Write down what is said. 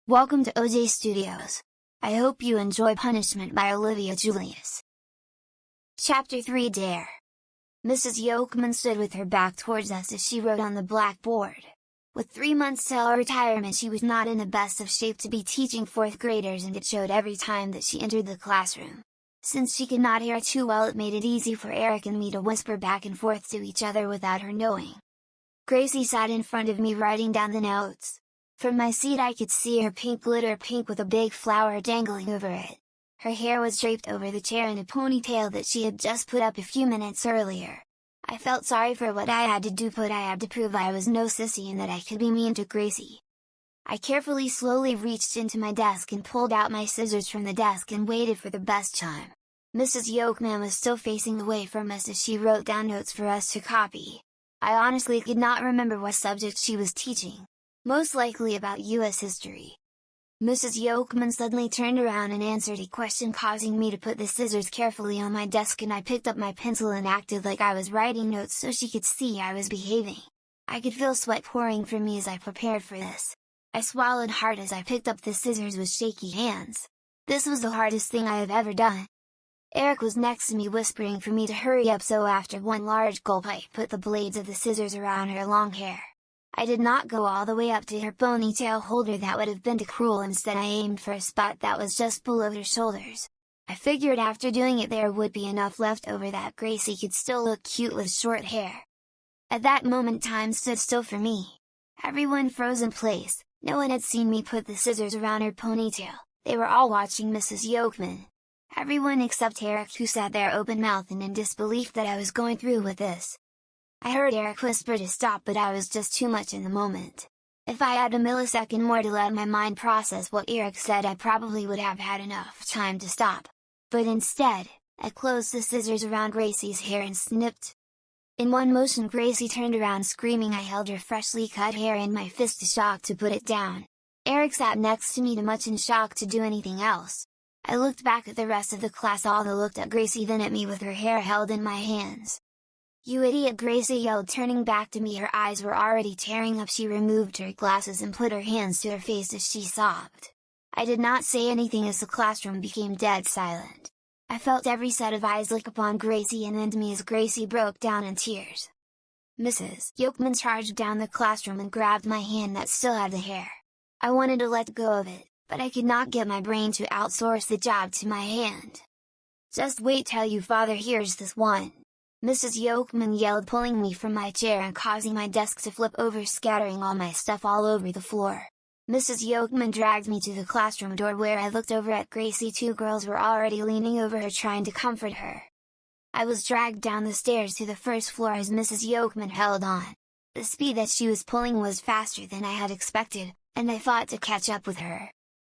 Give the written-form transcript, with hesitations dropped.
Welcome to OJ Studios. I hope you enjoy Punishment by Olivia Julius. Chapter 3 Dare. Mrs. Yolkman stood with her back towards us as she wrote on the blackboard. With 3 months till retirement, she was not in the best of shape to be teaching 4th graders, and it showed every time that she entered the classroom. Since she could not hear too well, it made it easy for Eric and me to whisper back and forth to each other without her knowing. Gracie sat in front of me writing down the notes. From my seat I could see her glitter pink with a big flower dangling over it. Her hair was draped over the chair in a ponytail that she had just put up a few minutes earlier. I felt sorry for what I had to do, but I had to prove I was no sissy and that I could be mean to Gracie. I carefully slowly reached into my desk and pulled out my scissors from the desk and waited for the best time. Mrs. Yolkman was still facing away from us as she wrote down notes for us to copy. I honestly could not remember what subject she was teaching. Most likely about U.S. history. Mrs. Yolkman suddenly turned around and answered a question, causing me to put the scissors carefully on my desk, and I picked up my pencil and acted like I was writing notes so she could see I was behaving. I could feel sweat pouring from me as I prepared for this. I swallowed hard as I picked up the scissors with shaky hands. This was the hardest thing I have ever done. Eric was next to me whispering for me to hurry up, so after one large gulp I put the blades of the scissors around her long hair. I did not go all the way up to her ponytail holder, that would have been too cruel. Instead I aimed for a spot that was just below her shoulders. I figured after doing it there would be enough left over that Gracie could still look cute with short hair. At that moment time stood still for me. Everyone froze in place. No one had seen me put the scissors around her ponytail. They were all watching Mrs. Yolkman. Everyone except Eric, who sat there open-mouthed and in disbelief that I was going through with this. I heard Eric whisper to stop, but I was just too much in the moment. If I had a millisecond more to let my mind process what Eric said, I probably would have had enough time to stop. But instead, I closed the scissors around Gracie's hair and snipped. In one motion Gracie turned around screaming. I held her freshly cut hair in my fist, shocked to put it down. Eric sat next to me, too much in shock to do anything else. I looked back at the rest of the class. All looked at Gracie, then at me with her hair held in my hands. "You idiot!" Gracie yelled, turning back to me. Her eyes were already tearing up. She removed her glasses and put her hands to her face as she sobbed. I did not say anything as the classroom became dead silent. I felt every set of eyes look upon Gracie and then to me as Gracie broke down in tears. Mrs. Yolkman charged down the classroom and grabbed my hand that still had the hair. I wanted to let go of it, but I could not get my brain to outsource the job to my hand. "Just wait till your father hears this one!" Mrs. Yolkman yelled, pulling me from my chair and causing my desk to flip over, scattering all my stuff all over the floor. Mrs. Yolkman dragged me to the classroom door, where I looked over at Gracie. 2 girls were already leaning over her trying to comfort her. I was dragged down the stairs to the first floor as Mrs. Yolkman held on. The speed that she was pulling was faster than I had expected, and I fought to catch up with her.